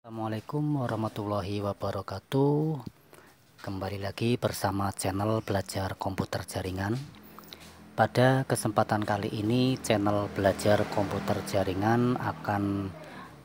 Assalamualaikum warahmatullahi wabarakatuh. Kembali lagi bersama channel belajar komputer jaringan. Pada kesempatan kali ini channel belajar komputer jaringan akan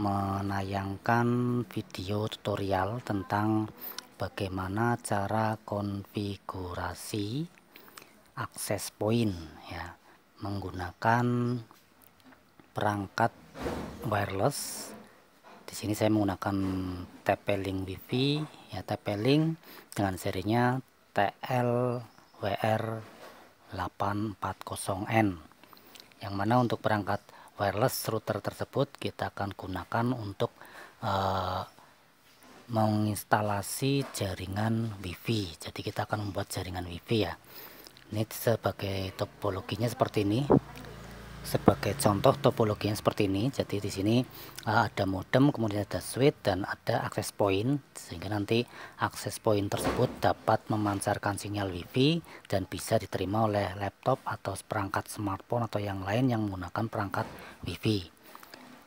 menayangkan video tutorial tentang bagaimana cara konfigurasi akses point ya, menggunakan perangkat wireless. Di sini saya menggunakan TP-Link WiFi ya, TP-Link dengan serinya TLWR840N, yang mana untuk perangkat wireless router tersebut kita akan gunakan untuk menginstalasi jaringan WiFi. Jadi kita akan membuat jaringan WiFi ya. Ini sebagai topologinya seperti ini. Sebagai contoh topologinya seperti ini. Jadi di sini ada modem, kemudian ada switch dan ada access point, sehingga nanti access point tersebut dapat memancarkan sinyal WiFi dan bisa diterima oleh laptop atau perangkat smartphone atau yang lain yang menggunakan perangkat WiFi.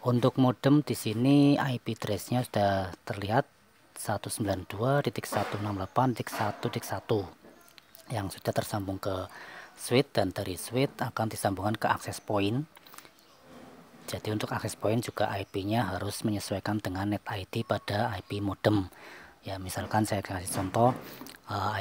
Untuk modem di sini IP address-nya sudah terlihat 192.168.1.1 yang sudah tersambung ke switch, dan dari switch akan disambungkan ke access point. Jadi untuk access point juga IP-nya harus menyesuaikan dengan net ID pada IP modem. Ya, misalkan saya kasih contoh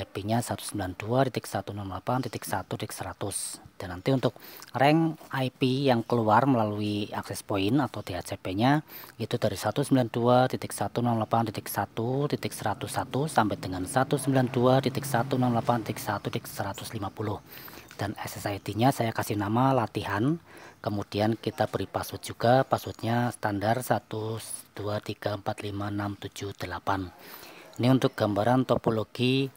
IP-nya 192.168.1.100. Dan nanti untuk rank IP yang keluar melalui access point atau DHCP-nya itu dari 192.168.1.101 sampai dengan 192.168.1.150. Dan SSID-nya saya kasih nama latihan. Kemudian kita beri password juga, passwordnya standar 123456788. Ini untuk gambaran topologi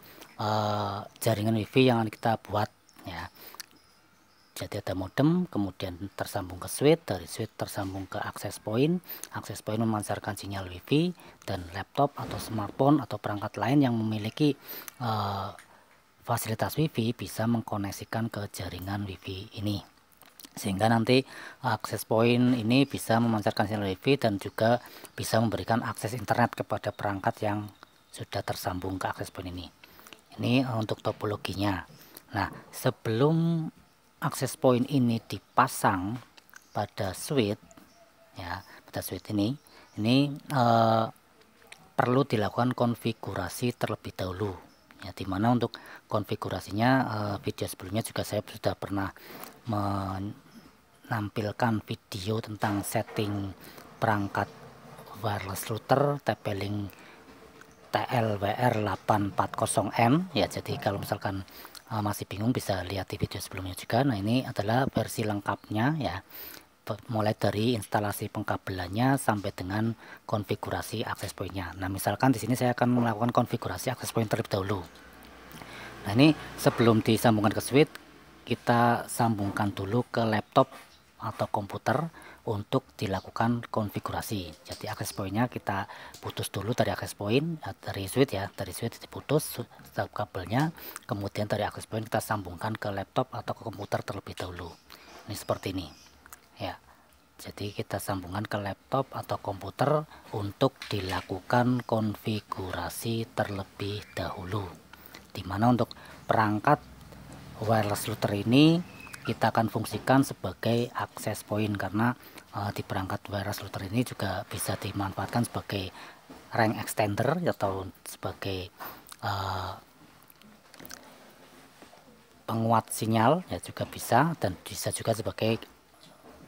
jaringan WiFi yang kita buat ya. Jadi ada modem, kemudian tersambung ke switch, dari switch tersambung ke access point memancarkan sinyal WiFi, dan laptop atau smartphone atau perangkat lain yang memiliki fasilitas WiFi bisa mengkoneksikan ke jaringan WiFi ini, sehingga nanti access point ini bisa memancarkan sinyal WiFi dan juga bisa memberikan akses internet kepada perangkat yang sudah tersambung ke access point ini. Ini untuk topologinya. Nah, sebelum access point ini dipasang pada switch ya, pada switch ini perlu dilakukan konfigurasi terlebih dahulu ya, dimana untuk konfigurasinya video sebelumnya juga saya sudah pernah menampilkan video tentang setting perangkat wireless router TP-Link TLWR840N ya. Jadi kalau misalkan masih bingung bisa lihat di video sebelumnya juga. Nah, ini adalah versi lengkapnya ya, mulai dari instalasi pengkabelannya sampai dengan konfigurasi access point-nya. Nah, misalkan di sini saya akan melakukan konfigurasi access point terlebih dahulu. Nah, ini sebelum disambungkan ke switch, kita sambungkan dulu ke laptop atau komputer untuk dilakukan konfigurasi. Jadi access point-nya kita putus dulu dari access point, dari switch ya, dari switch diputus kabelnya, kemudian dari access point kita sambungkan ke laptop atau ke komputer terlebih dahulu. Ini seperti ini ya. Jadi kita sambungkan ke laptop atau komputer untuk dilakukan konfigurasi terlebih dahulu, dimana untuk perangkat wireless router ini kita akan fungsikan sebagai access point, karena di perangkat wireless router ini juga bisa dimanfaatkan sebagai range extender atau sebagai penguat sinyal ya, juga bisa, dan bisa juga sebagai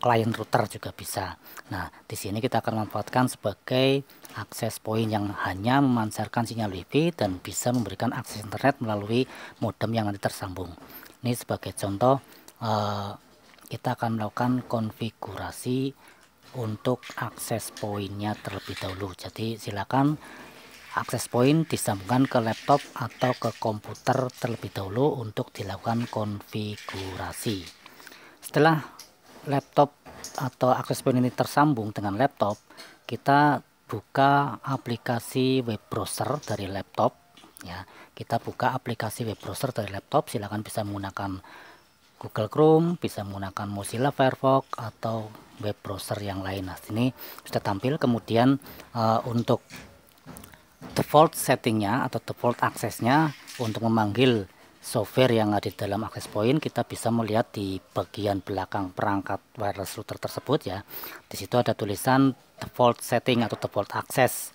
client router juga bisa. Nah, di sini kita akan memanfaatkan sebagai access point yang hanya memancarkan sinyal WiFi dan bisa memberikan akses internet melalui modem yang nanti tersambung. Ini sebagai contoh kita akan melakukan konfigurasi untuk access point-nya terlebih dahulu. Jadi silakan access point disambungkan ke laptop atau ke komputer terlebih dahulu untuk dilakukan konfigurasi. Setelah laptop atau access point ini tersambung dengan laptop, kita buka aplikasi web browser dari laptop ya. Kita buka aplikasi web browser dari laptop, silakan bisa menggunakan Google Chrome, bisa menggunakan Mozilla Firefox atau web browser yang lain. Nah, sini sudah tampil. Kemudian untuk default settingnya atau default aksesnya untuk memanggil software yang ada di dalam access point, kita bisa melihat di bagian belakang perangkat wireless router tersebut ya. Di situ ada tulisan default setting atau default access.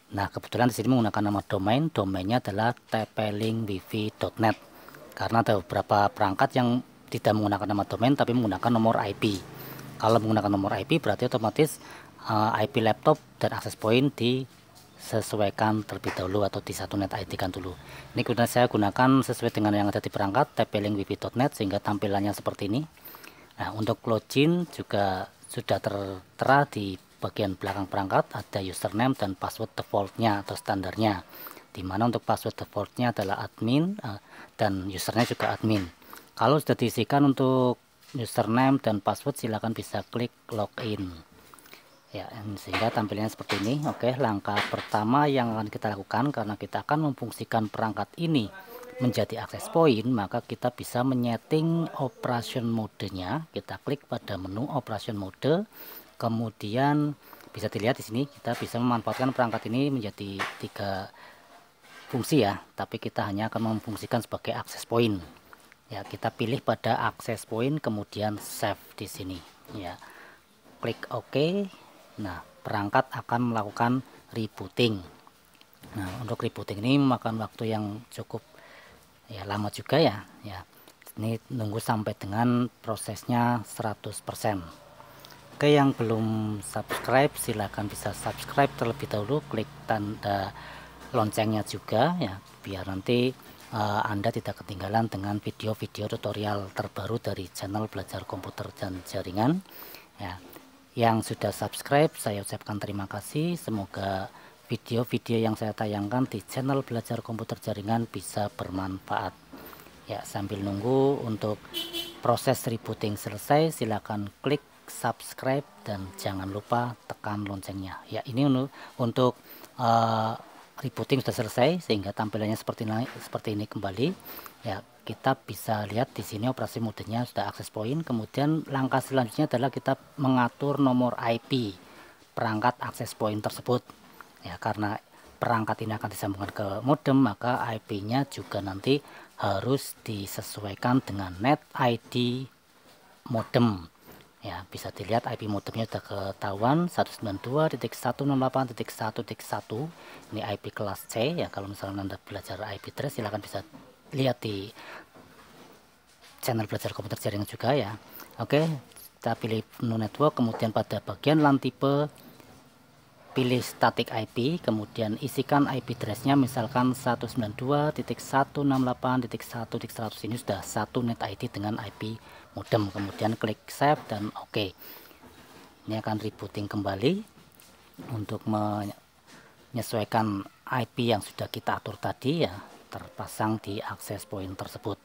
Nah, kebetulan di sini menggunakan nama domain, domainnya adalah tplinkwifi.net. Karena ada beberapa perangkat yang tidak menggunakan nama domain tapi menggunakan nomor IP. Kalau menggunakan nomor IP berarti otomatis IP laptop dan access point disesuaikan terlebih dahulu atau di satu net ID kan dulu. Ini kemudian saya gunakan sesuai dengan yang ada di perangkat tplinkwifi.net sehingga tampilannya seperti ini. Nah, untuk login juga sudah tertera di bagian belakang perangkat, ada username dan password defaultnya atau standarnya, dimana untuk password defaultnya adalah admin dan username juga admin. Kalau sudah diisikan untuk username dan password, silakan bisa klik login ya, sehingga tampilannya seperti ini. Oke, langkah pertama yang akan kita lakukan karena kita akan memfungsikan perangkat ini menjadi access point, maka kita bisa menyeting operation modenya. Kita klik pada menu operation mode, kemudian bisa dilihat di sini kita bisa memanfaatkan perangkat ini menjadi 3 fungsi ya, tapi kita hanya akan memfungsikan sebagai access point ya. Kita pilih pada access point kemudian save di sini ya, klik OK. Nah, perangkat akan melakukan rebooting. Nah, untuk rebooting ini memakan waktu yang cukup ya lama juga ya. Ini nunggu sampai dengan prosesnya 100%. Oke, yang belum subscribe silahkan bisa subscribe terlebih dahulu, klik tanda loncengnya juga ya, biar nanti Anda tidak ketinggalan dengan video-video tutorial terbaru dari channel Belajar Komputer dan Jaringan ya. Yang sudah subscribe saya ucapkan terima kasih. Semoga video-video yang saya tayangkan di channel Belajar Komputer Jaringan bisa bermanfaat ya. Sambil nunggu untuk proses rebooting selesai, silakan klik subscribe dan jangan lupa tekan loncengnya ya. Ini untuk rebooting sudah selesai sehingga tampilannya seperti ini kembali ya. Kita bisa lihat di sini operasi modenya sudah access point. Kemudian langkah selanjutnya adalah kita mengatur nomor IP perangkat access point tersebut ya. Karena perangkat ini akan disambungkan ke modem, maka IP-nya juga nanti harus disesuaikan dengan net ID modem ya. Bisa dilihat IP modemnya sudah ketahuan 192.168.1.1. Ini IP kelas C ya. Kalau misalnya Anda belajar IP address silahkan bisa lihat di channel Belajar Komputer Jaringan juga ya. Oke, kita pilih menu network, kemudian pada bagian LAN tipe pilih static IP, kemudian isikan IP address-nya misalkan 192.168.1.100. ini sudah satu net ID dengan IP modem. Kemudian klik save dan oke. Ini akan rebooting kembali untuk menyesuaikan IP yang sudah kita atur tadi ya, terpasang di access point tersebut.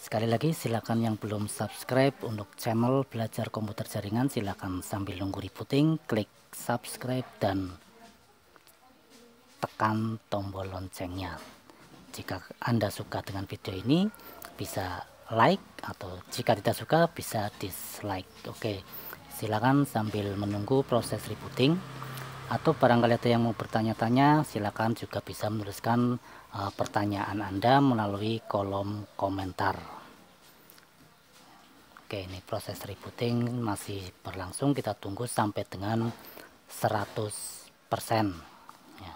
Sekali lagi silakan yang belum subscribe untuk channel Belajar Komputer Jaringan, silakan sambil nunggu rebooting klik subscribe dan tekan tombol loncengnya. Jika Anda suka dengan video ini bisa like, atau jika tidak suka bisa dislike. Oke, silakan sambil menunggu proses rebooting, atau barangkali ada yang mau bertanya-tanya silakan juga bisa menuliskan pertanyaan Anda melalui kolom komentar. Oke, ini proses rebooting masih berlangsung, kita tunggu sampai dengan 100% ya.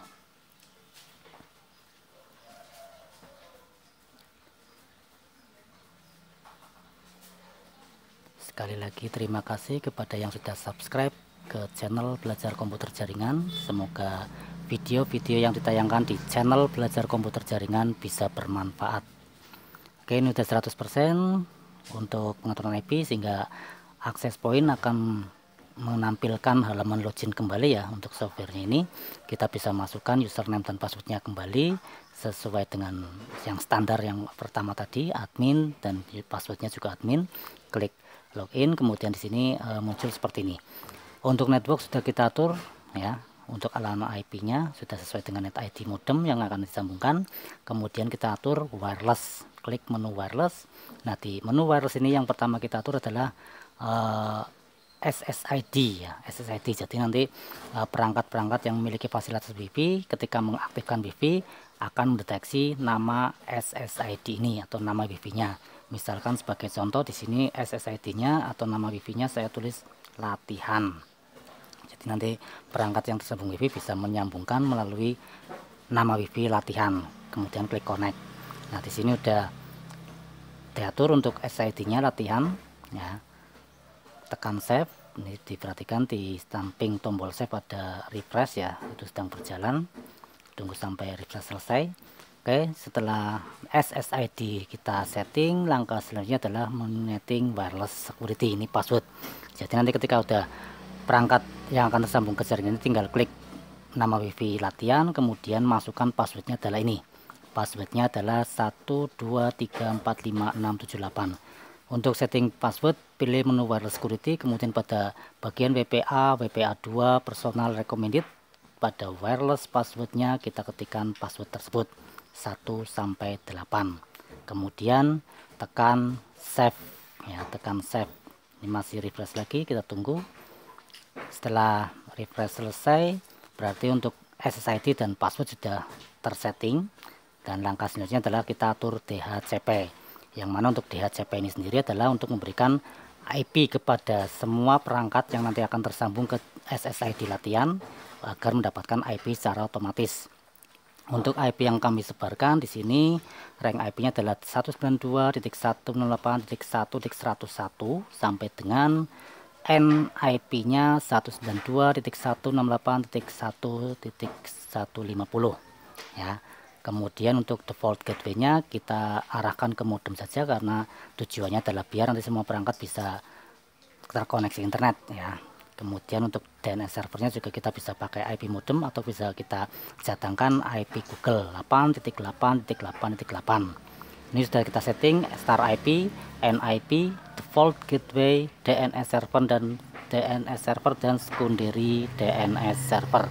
Sekali lagi terima kasih kepada yang sudah subscribe ke channel Belajar Komputer Jaringan. Semoga video-video yang ditayangkan di channel Belajar Komputer Jaringan bisa bermanfaat. Oke, ini udah 100% untuk pengaturan IP, sehingga access point akan menampilkan halaman login kembali ya. Untuk softwarenya ini kita bisa masukkan username dan passwordnya kembali sesuai dengan yang standar yang pertama tadi, admin, dan passwordnya juga admin. Klik login, kemudian di sini muncul seperti ini. Untuk network sudah kita atur ya. Untuk alamat IP-nya sudah sesuai dengan net ID modem yang akan disambungkan. Kemudian kita atur wireless, klik menu wireless. Nah, di menu wireless ini yang pertama kita atur adalah SSID ya, SSID. Jadi nanti perangkat-perangkat yang memiliki fasilitas Wi-Fi ketika mengaktifkan Wi-Fi akan mendeteksi nama SSID ini atau nama Wi-Fi-nya. Misalkan sebagai contoh di sini SSID-nya atau nama Wi-Fi-nya saya tulis latihan. Jadi nanti perangkat yang tersambung Wi-Fi bisa menyambungkan melalui nama Wi-Fi latihan. Kemudian klik connect. Nah, di sini udah diatur untuk SSID-nya latihan ya. Tekan save, ini diperhatikan di samping tombol save ada refresh ya, itu sedang berjalan, tunggu sampai refresh selesai. Oke, setelah SSID kita setting, langkah selanjutnya adalah men-setting wireless security, ini password. Jadi nanti ketika udah perangkat yang akan tersambung ke jaringan ini tinggal klik nama Wi-Fi latihan, kemudian masukkan passwordnya adalah ini. Passwordnya adalah 123456778. Untuk setting password, pilih menu wireless security, kemudian pada bagian WPA, WPA2, personal recommended, pada wireless passwordnya kita ketikkan password tersebut 1 sampai 8. Kemudian tekan save ya, tekan save. Ini masih refresh lagi, kita tunggu. Setelah refresh selesai, berarti untuk SSID dan password sudah tersetting, dan langkah selanjutnya adalah kita atur DHCP. Yang mana untuk DHCP ini sendiri adalah untuk memberikan IP kepada semua perangkat yang nanti akan tersambung ke SSID latihan agar mendapatkan IP secara otomatis. Untuk IP yang kami sebarkan di sini rank IP-nya adalah 192.168.1.101 sampai dengan NIP-nya 192.168.1.150 ya. Kemudian untuk default gateway-nya kita arahkan ke modem saja karena tujuannya adalah biar nanti semua perangkat bisa terkoneksi internet ya. Kemudian untuk DNS servernya juga kita bisa pakai IP modem atau bisa kita cadangkan IP Google 8.8.8.8. Ini sudah kita setting start IP, NIP, default gateway, DNS server dan secondary DNS server.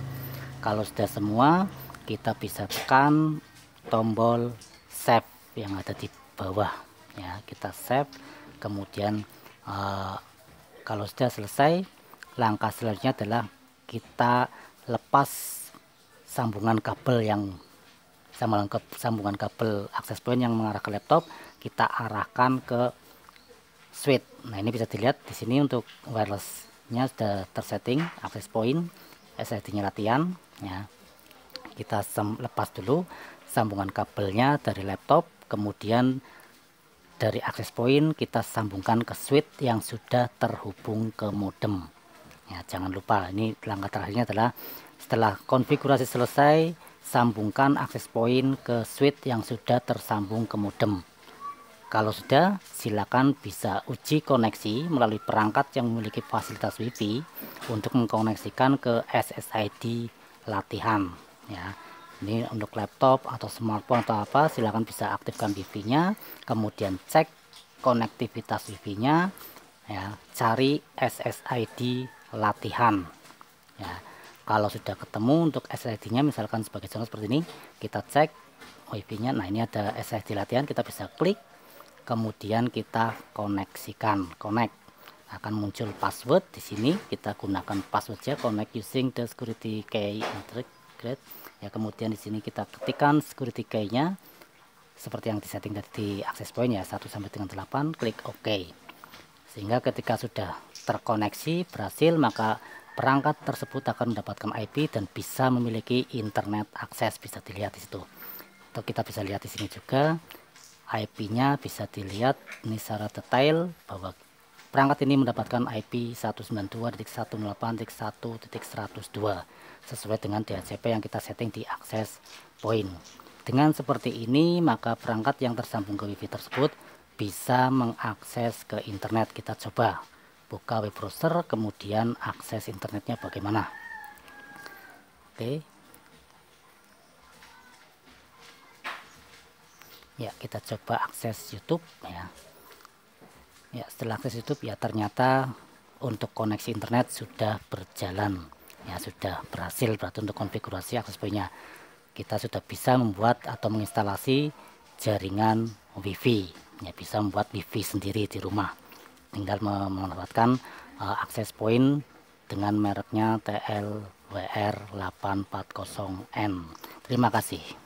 Kalau sudah semua, kita bisa tekan tombol save yang ada di bawah ya, kita save. Kemudian kalau sudah selesai, langkah selanjutnya adalah kita lepas sambungan kabel kabel access point yang mengarah ke laptop, kita arahkan ke switch. Nah, ini bisa dilihat di sini untuk wirelessnya sudah tersetting access point, SSID-nya latihan ya. Kita lepas dulu sambungan kabelnya dari laptop, kemudian dari access point kita sambungkan ke switch yang sudah terhubung ke modem ya. Jangan lupa, ini langkah terakhirnya adalah setelah konfigurasi selesai, sambungkan access point ke switch yang sudah tersambung ke modem. Kalau sudah, silakan bisa uji koneksi melalui perangkat yang memiliki fasilitas Wi-Fi untuk mengkoneksikan ke SSID latihan ya. Ini untuk laptop atau smartphone atau apa, silakan bisa aktifkan Wi-Fi-nya, kemudian cek konektivitas Wi-Fi-nya ya, cari SSID latihan ya. Kalau sudah ketemu untuk SSID-nya, misalkan sebagai contoh seperti ini, kita cek Wi-Fi-nya. Nah, ini ada SSID latihan, kita bisa klik, kemudian kita koneksikan, connect. Akan muncul password di sini, kita gunakan passwordnya connect using the security key integrate ya. Kemudian di sini kita ketikkan security key-nya seperti yang disetting tadi di access point ya, 1 sampai dengan 8, klik OK. Sehingga ketika sudah terkoneksi berhasil, maka perangkat tersebut akan mendapatkan IP dan bisa memiliki internet akses, bisa dilihat di situ. Atau kita bisa lihat di sini juga IP-nya bisa dilihat ini secara detail bahwa perangkat ini mendapatkan IP 192.168.1.102 sesuai dengan DHCP yang kita setting di access point. Dengan seperti ini, maka perangkat yang tersambung ke Wi-Fi tersebut bisa mengakses ke internet. Kita coba buka web browser, kemudian akses internetnya bagaimana. Oke. Ya, kita coba akses YouTube ya. Ya, setelah akses YouTube ya, ternyata untuk koneksi internet sudah berjalan ya, sudah berhasil. Berarti untuk konfigurasi akses point-nya kita sudah bisa membuat atau menginstalasi jaringan Wi-Fi ya, bisa membuat Wi-Fi sendiri di rumah. tinggal memanfaatkan akses point dengan mereknya TLWR 840N. Terima kasih.